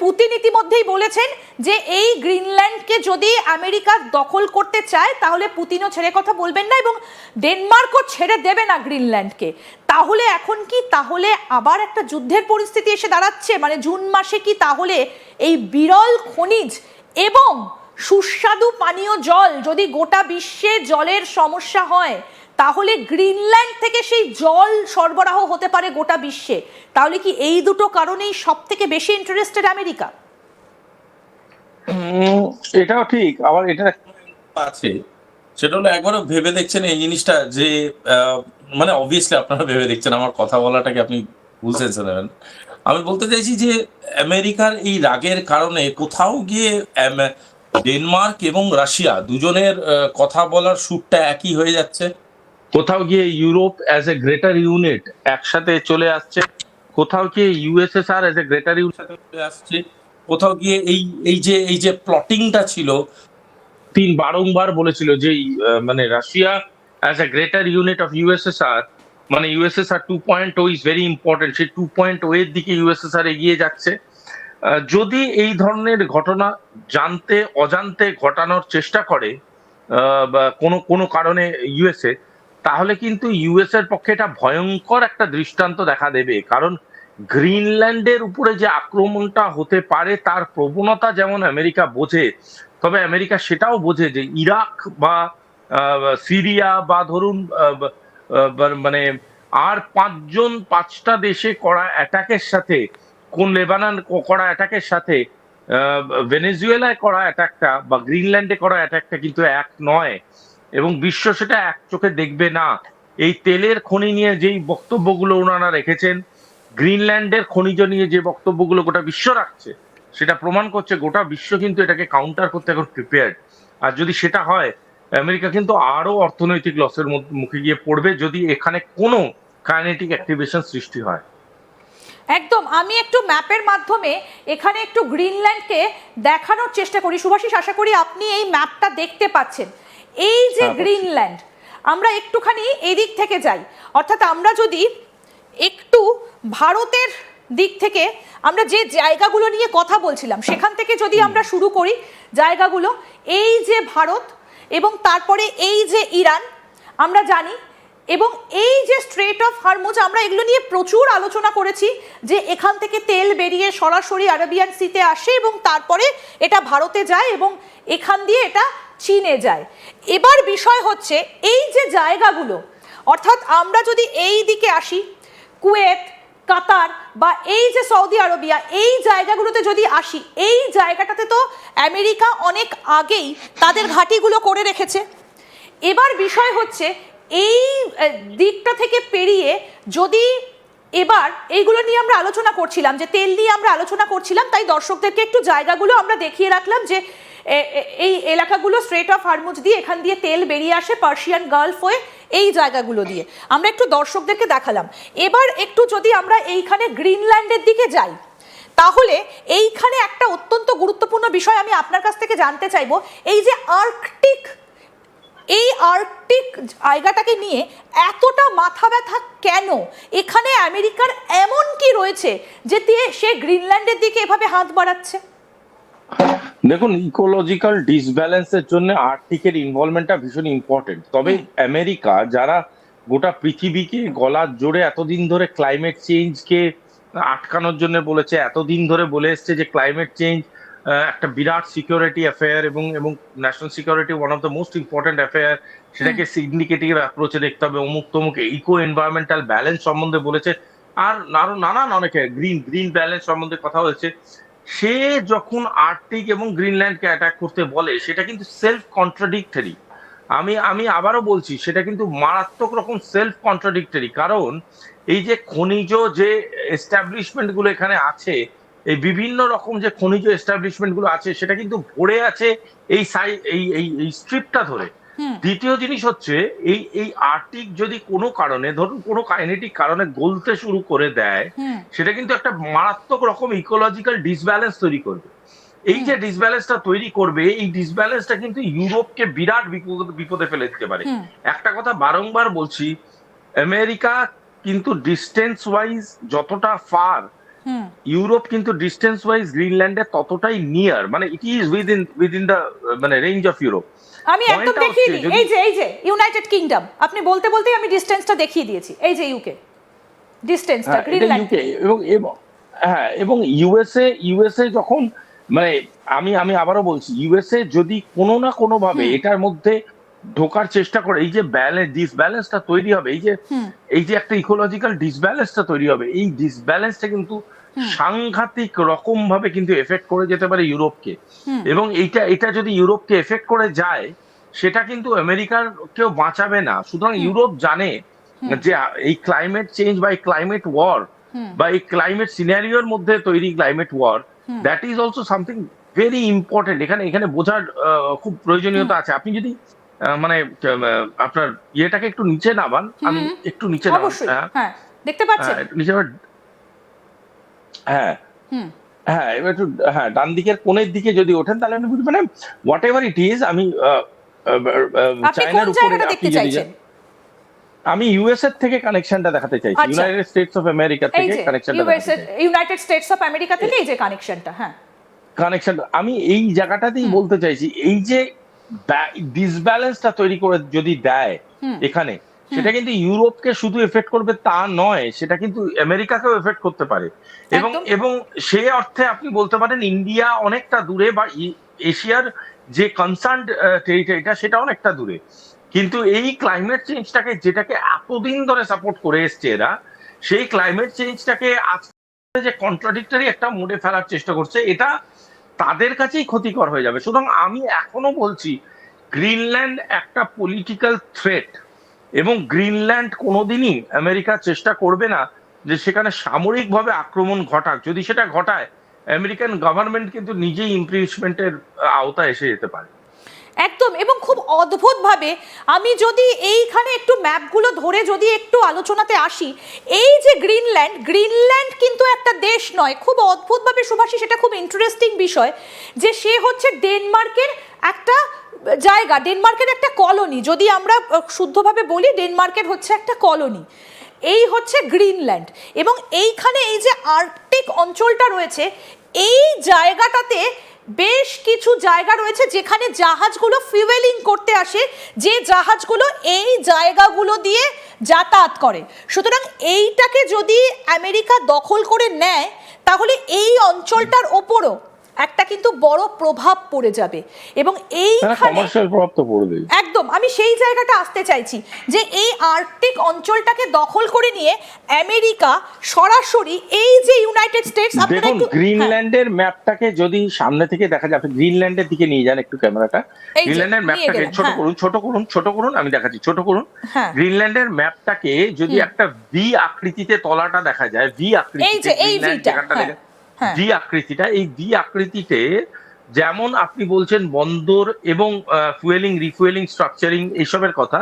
Putin ইতিমধ্যেই বলেছেন যে এই গ্রিনল্যান্ডকে যদি আমেরিকা দখল করতে চায় তাহলে পুতিনও ছেড়ে কথা বলবেন না এবং ডেনমার্কও ছেড়ে দেবে না গ্রিনল্যান্ডকে। তাহলে এখন কি তাহলে আবার একটা যুদ্ধের পরিস্থিতি এসে দাঁড়াচ্ছে? মানে জুন মাসে কি তাহলে এই বিরল খনিজ এবং সুস্বাদু পানীয় জল যদি গোটা বিশ্বে জলের সমস্যা হয় তাহলে গ্রিনল্যান্ড থেকে সেই জল সরবরাহ হতে পারে গোটা বিশ্বে? তাহলে কি এই দুটো কারণেই সব থেকে বেশি ইন্টারেস্টেড আমেরিকা? এটাও ঠিক, আবার এটা আছে, সেটা হলো একবারও ভেবে দেখছেন এই জিনিসটা যে মানে অবভিয়াসলি আপনারা ভেবে দেখছেন, আমার কথা বলাটাকে আপনি ভুল সেন্সে নেবেন। আমি বলতে চাইছি যে আমেরিকার এই রাগের কারণে কোথাও গিয়ে ডেনমার্ক এবং রাশিয়া দুজনের কথা বলার সুরটা একই হয়ে যাচ্ছে। কোথাও গিয়ে Europe as a greater unit একসাথে চলে আসছে, কোথাও গিয়ে USSR as a greater unit চলে আসছে, কোথাও গিয়ে এই যে প্লটিংটা ছিল, তিন বারংবার বলেছিল যে মানে Russia as a greater unit of USSR, মানে ইউএসএসআর 2.0 ইজ ভেরি ইম্পর্টেন্ট, সেই 2.0 এর দিকে ইউএসএসআর এগিয়ে যাচ্ছে। যদি এই ধরনের ঘটনা জানতে অজান্তে ঘটানোর চেষ্টা করে বা কোনো কারণে ইউএসএ, তাহলে কিন্তু ইউএস এর পক্ষে এটা ভয়ঙ্কর একটা দৃষ্টান্ত দেখা দেবে। কারণ গ্রিনল্যান্ডের উপরে যে আক্রমণটা হতে পারে তার প্রবণতা যেমন আমেরিকা বোঝে, তবে আমেরিকা সেটাও বোঝে যে ইরাক বা সিরিয়া বা ধরুন মানে আর পাঁচটা দেশে করা অ্যাটাকের সাথে, কোন লেবানন করা অ্যাটাকের সাথে ভেনেজুয়েলায় করা অ্যাটাকটা বা গ্রিনল্যান্ডে করা অ্যাটাকটা কিন্তু এক নয়, এবং বিশ্ব সেটা এক চোখে দেখবে না। এই তেলের খনি নিয়ে যেই বক্তব্যগুলো ওনারা রেখেছেন, গ্রিনল্যান্ডের খনিজ নিয়ে যে বক্তব্যগুলো গোটা বিশ্ব রাখছে, সেটা প্রমাণ করছে গোটা বিশ্ব কিন্তু এটাকে কাউন্টার করতে এখন প্রিপেয়ার্ড। আর যদি সেটা হয়, আমেরিকা কিন্তু আরো অর্থনৈতিক লসের মুখে গিয়ে পড়বে যদি এখানে কোনো কাইনেটিক অ্যাক্টিভেশন সৃষ্টি হয়। একদম। আমি একটু ম্যাপের মাধ্যমে এখানে একটু গ্রিনল্যান্ডকে দেখানোর চেষ্টা করি। শুভাশিস, আশা করি আপনি এই ম্যাপটা দেখতে পাচ্ছেন। এই যে গ্রিনল্যান্ড, আমরা একটুখানি এদিক থেকে যাই, অর্থাৎ আমরা যদি একটু ভারতের দিক থেকে আমরা যে জায়গাগুলো নিয়ে কথা বলছিলাম সেখান থেকে যদি আমরা শুরু করি জায়গাগুলো, এই যে ভারত এবং তারপরে এই যে ইরান আমরা জানি, এবং এই যে স্ট্রেট অফ হরমুজ, আমরা এগুলো নিয়ে প্রচুর আলোচনা করেছি যে এখান থেকে তেল বেরিয়ে সরাসরি আরাবিয়ান সিতে আসে এবং তারপরে এটা ভারতে যায় এবং এখান দিয়ে এটা চীনে যায়। এবার বিষয় হচ্ছে এই যে জায়গাগুলো, অর্থাৎ আমরা যদি এই দিকে আসি, কুয়েত, কাতার বা এই যে সৌদি আরবিয়া, এই জায়গাগুলোতে যদি আসি, এই জায়গাটাতে তো আমেরিকা অনেক আগেই তাদের ঘাঁটিগুলো করে রেখেছে। এবার বিষয় হচ্ছে এই দিকটা থেকে পেরিয়ে যদি এবার এইগুলো নিয়ে আমরা আলোচনা করছিলাম, যে তেল নিয়ে আমরা আলোচনা করছিলাম, তাই দর্শকদেরকে একটু জায়গাগুলো আমরা দেখিয়ে রাখলাম যে এই এলাকাগুলো স্ট্রেট অফ হরমুজ দিয়ে, এখান দিয়ে তেল বেরিয়ে আসে পার্সিয়ান গালফ হয়ে, এই জায়গাগুলো দিয়ে আমরা একটু দর্শকদেরকে দেখালাম। এবার একটু যদি আমরা এইখানে গ্রিনল্যান্ডের দিকে যাই, তাহলে এইখানে একটা অত্যন্ত গুরুত্বপূর্ণ বিষয় আমি আপনার কাছ থেকে জানতে চাইবো, এই যে আর্কটিক, এই আর্কটিক জায়গাটাকে নিয়ে এতটা মাথা ব্যথা কেন? এখানে আমেরিকার এমন কি রয়েছে যে সে গ্রিনল্যান্ডের দিকে এভাবে হাত বাড়াচ্ছে? দেখুন, ইকোলজিক্যাল ডিসব্যালেন্সের জন্য আর্কটিকের ইনভলভমেন্টটা ভীষণ ইম্পর্টেন্ট। তবে আমেরিকা যারা গোটা পৃথিবীকে গলার জোরে এতদিন ধরে ক্লাইমেট চেঞ্জকে আটকানোর জন্য বলেছে, এতদিন ধরে বলে এসছে যে ক্লাইমেট চেঞ্জ একটা বিরাট সিকিউরিটি অ্যাফেয়ার এবং national security one of the most important affair, সেটাকে সিগনিফিকেটিভ অ্যাপ্রোচে দেখতে হবে, অমুক তমুক ইকো এনভায়রনমেন্টাল ব্যালেন্স সম্বন্ধে বলেছে, আর আরো নানান অনেকে গ্রিন ব্যালেন্স সম্বন্ধে কথা হয়েছে। সে যখন আর্কটিক এবং গ্রিনল্যান্ডকে অ্যাটাক করতে বলে, সেটা কিন্তু সেলফ কন্ট্রাডিক্টরি। আমি আবারও বলছি, সেটা কিন্তু মারাত্মক রকম সেলফ কন্ট্রাডিক্টরি। কারণ এই যে খনিজ যে এস্টাবলিশমেন্ট গুলো এখানে আছে, এই বিভিন্ন রকম যে খনিজ এস্টাবলিশমেন্ট গুলো আছে, সেটা কিন্তু ভরে আছে এই এই স্ট্রিপটা ধরে। দ্বিতীয় জিনিস হচ্ছে, এই আর্কটিক যদি কোনো কারণে, ধরুন কোনো কাইনেটিক কারণে গলতে শুরু করে দেয়, সেটা কিন্তু একটা মারাত্মক রকম ইকোলজিক্যাল ডিসব্যালেন্স তৈরি করবে। এই যে ডিসব্যালেন্সটা তৈরি করবে, এই ডিসব্যালেন্সটা কিন্তু ইউরোপকে বিরাট বিপদে ফেলে দিতে পারে। একটা কথা বারংবার বলছি, আমেরিকা কিন্তু ডিস্টেন্স ওয়াইজ যতটা ফার ইউরোপ কিন্তু ডিস্টেন্স ওয়াইজ গ্রিনল্যান্ডের ততটাই নিয়ার, মানে ইট ইজ উইদিন দ্য মানে রেঞ্জ অফ ইউরোপ। আমি একদম দেখিয়ে দিই, এই যে ইউনাইটেড কিংডম, আপনি বলতে বলতেই আমি ডিসটেন্সটা দেখিয়ে দিয়েছি, এই যে ইউকে ডিসটেন্সটা গ্রিনল্যান্ড এবং ইউএসএ যখন মানে আমি আবারও বলছি, ইউএসএ যদি কোনো না কোনো ভাবে এটার মধ্যে ঢোকার চেষ্টা করে, এই যে ডিসব্যালেন্সটা তৈরি হবে, এই যে একটা ইকোলজিক্যাল ডিসব্যালেন্সটা তৈরি হবে, এই ডিসব্যালেন্সটা কিন্তু সাংঘাতিক রকম ভাবে কিন্তু এফেক্ট করে যেতে পারে ইউরোপকে। এবং এটা যদি ইউরোপকে এফেক্ট করে যায়, সেটা কিন্তু আমেরিকার কেউ বাঁচাবে না। সুতরাং ইউরোপ জানে যে এই ক্লাইমেট চেঞ্জ বা এই ক্লাইমেট ওয়ার বা এই ক্লাইমেট সিনারিওর মধ্যে তৈরি climate war, that is also something very important. এখানে বোঝার খুব প্রয়োজনীয়তা আছে। আপনি যদি মানে আপনার ইয়েটাকে একটু নিচে নামান, আমি একটু নিচে নামান, হ্যাঁ দেখতে পাচ্ছেন নিচে, হ্যাঁ এবার একটু ডান দিকের কোণের দিকে যদি ওঠেন, তাহলে আপনি বুঝবেন মানে হোয়াট এভার ইট ইজ। আমি চায়নার উপরে আপনি যদি আমি ইউএস এর থেকে কানেকশনটা দেখাতে চাইছি, ইউনাইটেড স্টেটস অফ আমেরিকা থেকে কানেকশনটা ইউনাইটেড স্টেটস অফ আমেরিকা থেকে এই যে কানেকশনটা, কানেকশনটা আমি এই জায়গাটাতেই বলতে চাইছি। এই যে ডিসব্যালেন্সটা তৈরি করে যদি দেয় এখানে, সেটা কিন্তু ইউরোপকে শুধু এফেক্ট করবে তা নয়, সেটা কিন্তু আমেরিকাকেও এফেক্ট করতে পারে। এবং সে অর্থে আপনি বলতে পারেন ইন্ডিয়া অনেকটা দূরে, বা এশিয়ার যে কনসার্ন টেরিটরিটা সেটা অনেকটা দূরে। কিন্তু এই ক্লাইমেট চেঞ্জটাকে, যেটাকে এতদিন ধরে সাপোর্ট করে এসছে এরা, সেই ক্লাইমেট চেঞ্জটাকে আজকে যে কন্ট্রাডিক্টরি একটা মোডে ফেলার চেষ্টা করছে, এটা তাদের কাছেই ক্ষতিকর হয়ে যাবে। সুতরাং আমি এখনো বলছি গ্রিনল্যান্ড একটা পলিটিক্যাল থ্রেট, এবং গ্রিনল্যান্ড কোনোদিনই আমেরিকা চেষ্টা করবে না যে সেখানে সামরিকভাবে আক্রমণ ঘটাক। যদি সেটা ঘটায়, আমেরিকান গভর্নমেন্ট কিন্তু নিজেই ইমপ্রিচমেন্টের আওতায় এসে যেতে পারে। একদম। এবং খুব অদ্ভুতভাবে আমি যদি এইখানে একটু ম্যাপগুলো ধরে যদি একটু আলোচনাতে আসি, এই যে গ্রিনল্যান্ড কিন্তু একটা দেশ নয়। খুব অদ্ভুতভাবে সুভাষী, সেটা খুব ইন্টারেস্টিং বিষয় যে সে হচ্ছে ডেনমার্কের একটা জায়গা, ডেনমার্কের একটা কলোনি। যদি আমরা শুদ্ধভাবে বলি, ডেনমার্কের হচ্ছে একটা কলোনি, এই হচ্ছে গ্রিনল্যান্ড। এবং এইখানে এই যে আর্কটিক অঞ্চলটা রয়েছে, এই জায়গাটাতে বেশ কিছু জায়গা রয়েছে যেখানে জাহাজগুলো ফিউয়েলিং করতে আসে, যে জাহাজগুলো এই জায়গাগুলো দিয়ে যাতায়াত করে। সুতরাং এইটাকে যদি আমেরিকা দখল করে নেয়, তাহলে এই অঞ্চলটার ওপরও একটা কিন্তু বড় প্রভাব পড়ে যাবে। এবং এইখানে একদম আমি সেই জায়গাটা আসতে চাইছি যে এই আর্কটিক অঞ্চলটাকে দখল করে নিয়ে আমেরিকা সরাসরি এই যে ইউনাইটেড স্টেটস, দেখুন গ্রিনল্যান্ডের ম্যাপটাকে যদি সামনে থেকে দেখা যায়, আপনি গ্রিনল্যান্ডের দিকে নিয়ে যান একটু ক্যামেরাটা, গ্রিনল্যান্ডের ম্যাপটাকে ছোট করুন, আমি দেখাচ্ছি, ছোট করুন। গ্রিনল্যান্ডের ম্যাপটাকে যদি একটা ভি আকৃতিতে তলাটা দেখা যায়, ভি আকৃতিতে ভি আকৃতিটা, এই ভি আকৃতিতে যেমন আপনি বলছেন বন্দর এবং ফুয়েলিং রিফুয়েলিং স্ট্রাকচারিং এইসবের কথা,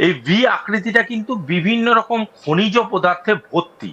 এই ভি আকৃতিটা কিন্তু বিভিন্ন রকম খনিজ পদার্থে ভর্তি।